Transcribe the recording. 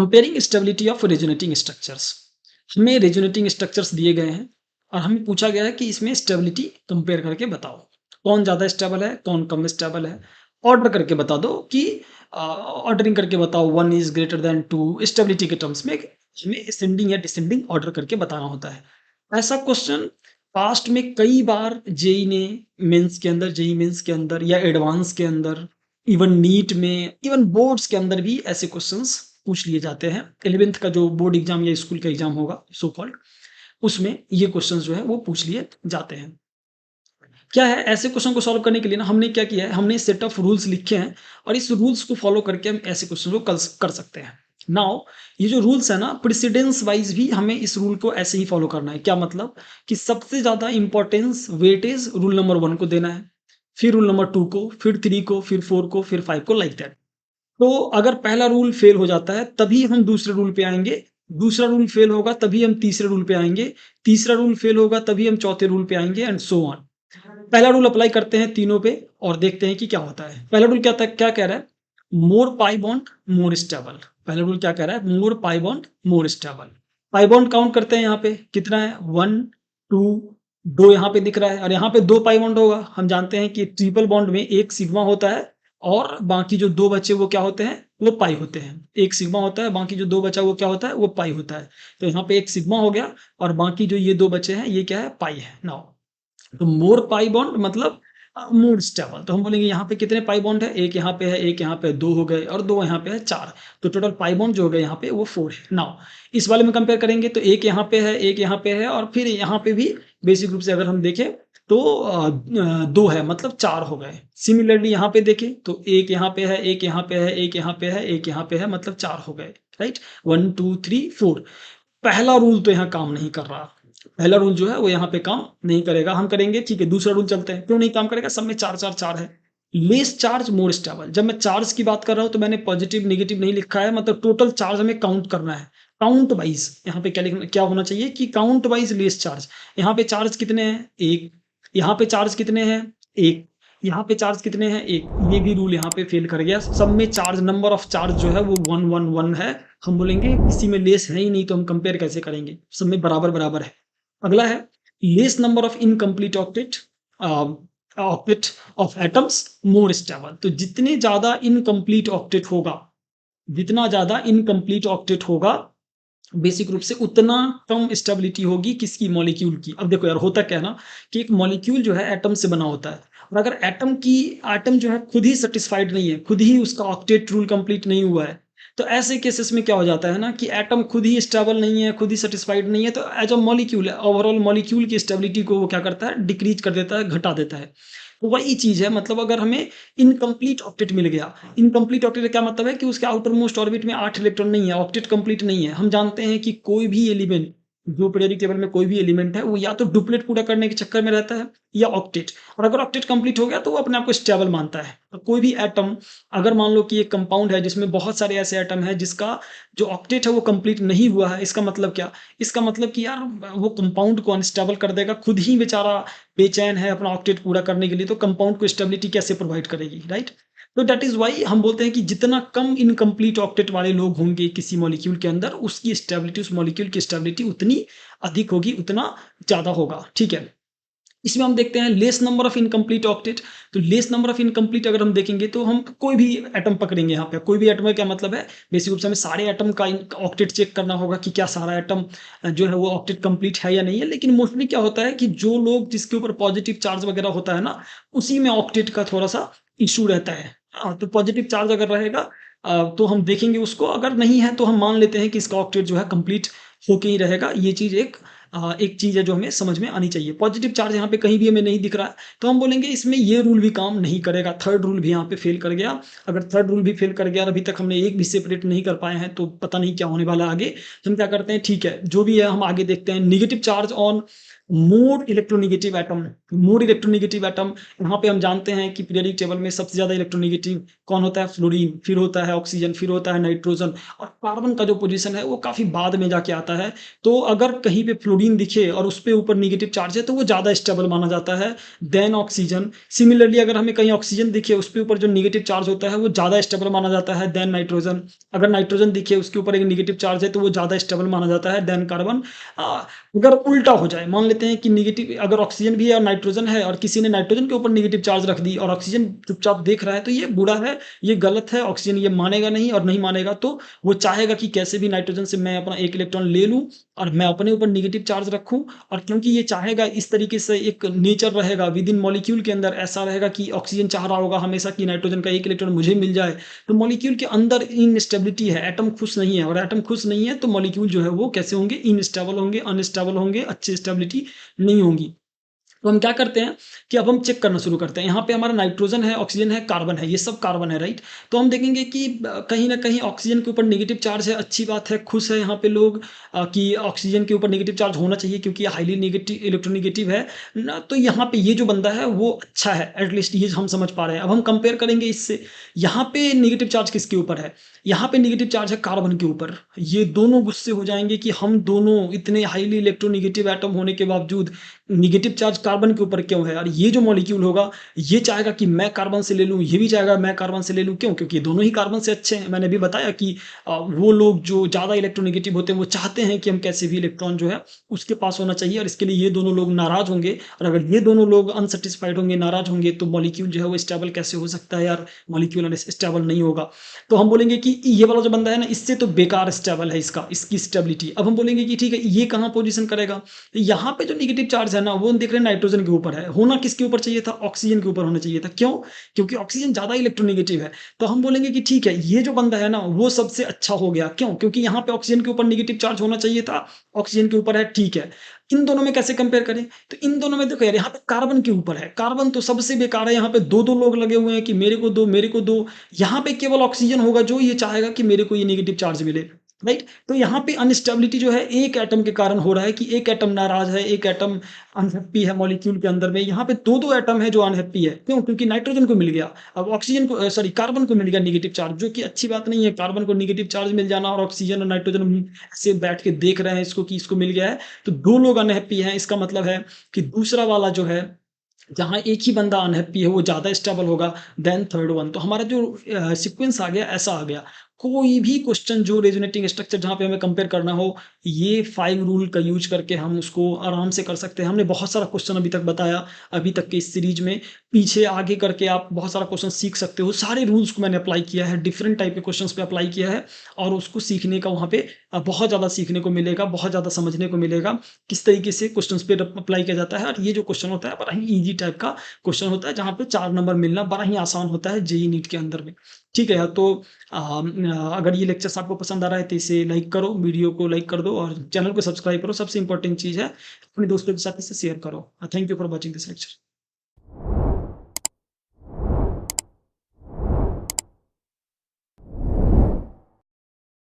Comparing stability of resonating structures. हमें resonating structures दिए गए हैं और हमें पूछा गया है कि इसमें स्टेबिलिटी कंपेयर करके बताओ, कौन ज़्यादा स्टेबल है, कौन कम स्टेबल है। ऑर्डर करके बता दो कि ऑर्डरिंग करके बताओ, one is greater than two. Stability के टर्म्स में हमें असेंडिंग या डिसेंडिंग ऑर्डर करके बताना होता है। ऐसा क्वेश्चन पास्ट में कई बार जेई ने मेंस के अंदर, जेई मेंस के अंदर या एडवांस के अंदर, इवन नीट में, इवन बोर्ड्स के अंदर भी ऐसे क्वेश्चंस पूछ लिए जाते हैं। 11th का जो बोर्ड एग्जाम या स्कूल का एग्जाम होगा सो कॉल्ड, उसमें ये क्वेश्चंस जो है वो पूछ लिए जाते हैं। क्या है, ऐसे क्वेश्चन को सॉल्व करने के लिए ना हमने क्या किया है, हमने सेट ऑफ रूल्स लिखे हैं और इस रूल्स को फॉलो करके हम ऐसे क्वेश्चन को कर सकते हैं। नाउ ये जो रूल्स है ना, प्रेसिडेंस वाइज भी हमें इस रूल को ऐसे ही फॉलो करना है। क्या मतलब कि सबसे ज्यादा इंपॉर्टेंस वेटेज रूल नंबर 1 को देना है, फिर रूल नंबर 2 को, फिर 3 को, फिर 4 को, फिर 5 को, लाइक दैट। तो अगर पहला रूल फेल हो जाता है तभी हम दूसरे रूल पे आएंगे, दूसरा रूल फेल होगा तभी हम तीसरे रूल पे आएंगे, तीसरा रूल फेल होगा तभी हम चौथे रूल पे आएंगे, एंड सो ऑन। पहला रूल अप्लाई करते हैं तीनों पे और देखते हैं कि क्या होता है। पहला रूल क्या कह रहा है, more pi bond more stable. पहला रूल क्या कह रहा है, more pi bond more stable. Pi bond count करते हैं, यहाँ पे कितना है, 1 2, दो यहाँ पे दिख रहा है और यहाँ पे दो पाई बॉन्ड होगा। हम जानते हैं कि ट्रिपल बॉन्ड में एक सिग्मा होता है और बाकी जो दो बचे वो क्या होते हैं, वो पाई होते हैं। एक सिग्मा होता है, बाकी जो दो बचा वो क्या होता है, वो पाई होता है। तो यहाँ पे एक सिग्मा हो गया और बाकी जो ये दो बचे हैं ये क्या है, पाई है। नाउ तो मोर पाई बॉन्ड मतलब मोर स्टेबल। तो हम बोलेंगे यहाँ पे कितने पाई बॉन्ड है, एक यहाँ पे है, एक यहाँ पे, दो हो गए और दो यहाँ पे है, 4। तो टोटल पाई बॉन्ड जो हो गए यहाँ पे वो 4 है। नाउ इस वाले में कंपेयर करेंगे तो एक यहाँ पे है, एक यहाँ पे है और फिर यहाँ पे भी बेसिक रूप से अगर हम देखें तो दो है, मतलब 4 हो गए। सिमिलरली यहाँ पे देखें तो एक यहाँ पे है, एक यहाँ पे है, एक यहाँ पे है, एक यहाँ पे है, मतलब 4 हो गए। राइट, 1 2 3 4। पहला रूल तो यहाँ काम नहीं कर रहा, पहला रूल जो है वो यहाँ पे काम नहीं करेगा। हम करेंगे, ठीक है, दूसरा रूल चलते हैं। क्यों नहीं काम करेगा, सब में 4 4 4 है। Less charge more stable. जब मैं चार्ज की बात कर रहा हूं तो मैंने पॉजिटिव नेगेटिव नहीं लिखा है, मतलब टोटल चार्ज हमें काउंट करना है। काउंट वाइज यहाँ पे क्या होना चाहिए कि काउंट वाइज लेस चार्ज। यहाँ पे चार्ज कितने हैं, एक। यहाँ पे चार्ज कितने हैं, एक। यहाँ पे चार्ज कितने हैं, एक। ये भी रूल यहाँ पे फेल कर गया। सब में चार्ज, नंबर ऑफ चार्ज जो है वो 1 1 1 है। हम बोलेंगे किसी में लेस है ही नहीं तो हम कंपेयर कैसे करेंगे, सब में बराबर बराबर है। अगला है less number of incomplete octet, octet of atoms more stable. तो जितने ज्यादा इनकम्प्लीट ऑक्टेट होगा, जितना ज्यादा इनकम्प्लीट ऑक्टेट होगा, बेसिक रूप से उतना कम स्टेबिलिटी होगी किसकी, मॉलिक्यूल की। अब देखो यार, होता क्या है ना कि एक मॉलिक्यूल जो है एटम से बना होता है और अगर एटम जो है खुद ही सेटिस्फाइड नहीं है, खुद ही उसका ऑक्टेट रूल कंप्लीट नहीं हुआ है, तो ऐसे केसेस में क्या हो जाता है ना कि एटम खुद ही स्टेबल नहीं है, खुद ही सेटिस्फाइड नहीं है, तो as a molecule overall molecule की स्टेबिलिटी को वो क्या करता है, डिक्रीज कर देता है, घटा देता है। तो वही चीज है, मतलब अगर हमें इनकम्प्लीट ऑक्टेट मिल गया, इनकम्प्लीट ऑक्टेट का क्या मतलब है कि उसके आउटर मोस्ट ऑर्बिट में 8 इलेक्ट्रॉन नहीं है, ऑक्टेट कंप्लीट नहीं है। हम जानते हैं कि कोई भी एलिमेंट, जो पीरियोडिक टेबल में कोई भी एलिमेंट है, वो या तो डुप्लेट पूरा करने के चक्कर में रहता है या ऑक्टेट। और अगर ऑक्टेट कंप्लीट हो गया तो वो अपने आप को स्टेबल मानता है। तो कोई भी एटम, अगर मान लो कि एक कंपाउंड है जिसमें बहुत सारे ऐसे एटम है जिसका जो ऑक्टेट है वो कंप्लीट नहीं हुआ है, इसका मतलब क्या, इसका मतलब कि यार वो कंपाउंड को अनस्टेबल कर देगा। खुद ही बेचारा बेचैन है अपना ऑक्टेट पूरा करने के लिए, तो कंपाउंड को स्टेबिलिटी कैसे प्रोवाइड करेगी, राइट। तो दैट इज वाई हम बोलते हैं कि जितना कम इनकम्प्लीट ऑक्टेट वाले लोग होंगे किसी मॉलिक्यूल के अंदर, उसकी स्टेबिलिटी, उस मॉलिक्यूल की स्टेबिलिटी उतनी अधिक होगी, उतना ज्यादा होगा। ठीक है, इसमें हम देखते हैं less number of incomplete octet. तो लेस नंबर ऑफ इनकम्प्लीट अगर हम देखेंगे तो हम कोई भी एटम पकड़ेंगे, यहाँ पे कोई भी एटम का क्या मतलब है, बेसिक रूप से हमें सारे एटम का ऑक्टेट चेक करना होगा कि क्या सारा एटम जो है वो ऑक्टेट कंप्लीट है या नहीं है। लेकिन मोस्टली क्या होता है कि जो लोग जिसके ऊपर पॉजिटिव चार्ज वगैरह होता है ना, उसी में ऑक्टेट का थोड़ा सा इशू रहता है। तो पॉजिटिव चार्ज अगर रहेगा तो हम देखेंगे उसको, अगर नहीं है तो हम मान लेते हैं कि इसका ऑक्टेट जो है कंप्लीट होके ही रहेगा। ये चीज एक चीज है जो हमें समझ में आनी चाहिए। पॉजिटिव चार्ज यहाँ पे कहीं भी हमें नहीं दिख रहा है तो हम बोलेंगे इसमें ये रूल भी काम नहीं करेगा, थर्ड रूल भी यहाँ पे फेल कर गया। अगर थर्ड रूल भी फेल कर गया और अभी तक हमने एक भी सेपरेट नहीं कर पाए हैं तो पता नहीं क्या होने वाला आगे। तो हम क्या करते हैं, ठीक है, जो भी है हम आगे देखते हैं। Negative charge on more electronegative atom, यहाँ पे हम जानते हैं कि पीरियोडिक टेबल में सबसे ज़्यादा इलेक्ट्रोनेगेटिव कौन होता है? फ्लोरीन, फिर होता है ऑक्सीजन, फिर होता है नाइट्रोजन, और कार्बन का जो पोज़ीशन है वो काफ़ी बाद में जाके आता है। तो अगर कहीं पे फ्लोरीन दिखे और उसपे ऊपर नेगेटिव चार्ज है तो वो ज़्यादा स्टेबल माना जाता है देन ऑक्सीजन। सिमिलरली अगर हमें कहीं ऑक्सीजन दिखे उसके ऊपर जो नेगेटिव चार्ज होता है वो ज़्यादा स्टेबल माना जाता है देन नाइट्रोजन। अगर नाइट्रोजन दिखे उसके ऊपर एक नेगेटिव चार्ज है तो वो ज़्यादा स्टेबल माना जाता है देन कार्बन। अगर उल्टा हो जाए, मान लेते हैं कि नेगेटिव अगर ऑक्सीजन भी है और नाइट्रोजन है और किसी ने नाइट्रोजन के ऊपर नेगेटिव चार्ज रख दी और ऑक्सीजन चुपचाप देख रहा है, तो ये बुरा है, ये गलत है, ऑक्सीजन ये मानेगा नहीं, और नहीं मानेगा तो वो चाहेगा कि कैसे भी नाइट्रोजन से मैं अपना एक इलेक्ट्रॉन ले लूँ और मैं अपने ऊपर नेगेटिव चार्ज रखूँ। और क्योंकि ये चाहेगा, इस तरीके से एक नेचर रहेगा विद इन मॉलिक्यूल के अंदर, ऐसा रहेगा कि ऑक्सीजन चाह रहा होगा हमेशा कि नाइट्रोजन का एक इलेक्ट्रॉन मुझे मिल जाए, तो मॉलिक्यूल के अंदर इनस्टेबिलिटी है, एटम खुश नहीं है, और एटम खुश नहीं है तो मॉलिक्यूल जो है वो कैसे होंगे? इनस्टेबल होंगे, अनस्टेबल होंगे, अच्छी स्टेबिलिटी नहीं होंगी। तो हम क्या करते हैं कि अब हम चेक करना शुरू करते हैं। यहाँ पे हमारा नाइट्रोजन है, ऑक्सीजन है, कार्बन है, ये सब कार्बन है, राइट? तो हम देखेंगे कि कहीं न कहीं ऑक्सीजन के ऊपर नेगेटिव चार्ज है, अच्छी बात है, खुश है यहाँ पे लोग कि ऑक्सीजन के ऊपर नेगेटिव चार्ज होना चाहिए क्योंकि ये हाइली नेगेटिव इलेक्ट्रोनेगेटिव है ना। तो यहाँ पे ये जो बंदा है वो अच्छा है, एट लीस्ट ये हम समझ पा रहे हैं। अब हम कंपेयर करेंगे इससे, यहाँ पे नेगेटिव चार्ज किसके ऊपर है? यहाँ पे नेगेटिव चार्ज है कार्बन के ऊपर। ये दोनों गुस्से हो जाएँगे कि हम दोनों इतने हाइली इलेक्ट्रोनेगेटिव एटम होने के बावजूद नेगेटिव चार्ज कार्बन के ऊपर क्यों है? और ये जो मॉलिक्यूल होगा, ये चाहेगा कि मैं कार्बन से ले लूँ, ये भी चाहेगा मैं कार्बन से ले लूँ। क्यों? क्योंकि दोनों ही कार्बन से अच्छे हैं। मैंने अभी बताया कि वो लोग जो ज़्यादा इलेक्ट्रोनेगेटिव होते हैं, वो चाहते हैं कि हम कैसे भी इलेक्ट्रॉन जो है, उसके पास होना चाहिए, और इसके लिए ये दोनों लोग नाराज़ होंगे। और अगर ये दोनों लोग अनसैटिस्फाइड होंगे, नाराज़ होंगे, तो मॉलिक्यूल जो है वो स्टेबल कैसे हो सकता है यार? मॉलिक्यूल स्टेबल नहीं होगा। तो हम बोलेंगे कि ये वाला जो बंदा है ना, इससे तो बेकार स्टेबल है इसकी स्टेबिलिटी। अब हम बोलेंगे कि ठीक है, ये कहाँ पोज़ीशन करेगा? तो यहाँ पे जो नेगेटिव चार्ज है ना, वो हम देख रहे हैं नाइट्रोजन के ऊपर है। होना किसके ऊपर चाहिए था? ऑक्सीजन के ऊपर होना चाहिए था। क्यों? क्योंकि ऑक्सीजन ज़्यादा इलेक्ट्रोनेगेटिव है। तो हम बोलेंगे कि ठीक है, ये जो बंदा है ना, वो सबसे अच्छा हो गया। क्यों? क्योंकि यहाँ पे ऑक्सीजन के ऊपर नेगेटिव चार्ज होना चाहिए था, ऑक्सीजन के ऊपर है, ठीक है। इन दोनों में कैसे कंपेयर करें? तो इन दोनों में देखो यार, यहाँ पे कार्बन के ऊपर है। कार्बन तो सबसे बेकार है, यहाँ पे 2-2 लोग लगे हुए हैं कि मेरे को दो, मेरे को दो। यहाँ पे केवल ऑक्सीजन होगा जो ये चाहेगा कि मेरे को ये नेगेटिव चार्ज मिले, राइट? तो यहाँ पे अनस्टेबिलिटी जो है एक एटम के कारण हो रहा है कि एक एटम नाराज़ है, एक एटम अनहैप्पी है मॉलिक्यूल के अंदर में। यहाँ पे 2-2 एटम है जो अनहैप्पी है। क्यों? क्योंकि नाइट्रोजन को मिल गया। अब ऑक्सीजन को सॉरी कार्बन को मिल गया नेगेटिव चार्ज, जो कि अच्छी बात नहीं है। कार्बन को नेगेटिव चार्ज मिल जाना और ऑक्सीजन और नाइट्रोजन ऐसे बैठ के देख रहे हैं इसको कि इसको मिल गया है, तो 2 लोग अनहैप्पी हैं। इसका मतलब है कि दूसरा वाला जो है, जहाँ एक ही बंदा अनहैप्पी है, वो ज़्यादा स्टेबल होगा देन थर्ड वन। तो हमारा जो सीक्वेंस आ गया, ऐसा आ गया। कोई भी क्वेश्चन जो रेजोनेटिंग स्ट्रक्चर जहाँ पे हमें कंपेयर करना हो, ये 5 रूल का यूज़ करके हम उसको आराम से कर सकते हैं। हमने बहुत सारा क्वेश्चन अभी तक बताया, अभी तक के इस सीरीज़ में। पीछे आगे करके आप बहुत सारा क्वेश्चन सीख सकते हो। सारे रूल्स को मैंने अप्लाई किया है, डिफरेंट टाइप के क्वेश्चन्स पे अप्लाई किया है, और उसको सीखने का वहाँ पे बहुत ज़्यादा सीखने को मिलेगा, बहुत ज़्यादा समझने को मिलेगा, किस तरीके से क्वेश्चन्स पे अप्लाई किया जाता है। और ये जो क्वेश्चन होता है, बड़ा ही ईज़ी टाइप का क्वेश्चन होता है, जहाँ पे 4 नंबर मिलना बड़ा ही आसान होता है जेईई नीट के अंदर में। ठीक है यार, तो अगर ये लेक्चर्स आपको पसंद आ रहा है तो इसे लाइक करो, वीडियो को लाइक कर दो और चैनल को सब्सक्राइब करो। सबसे इम्पोर्टेंट चीज़ है, अपने दोस्तों के साथ इसे शेयर करो। Thank you for watching this lecture.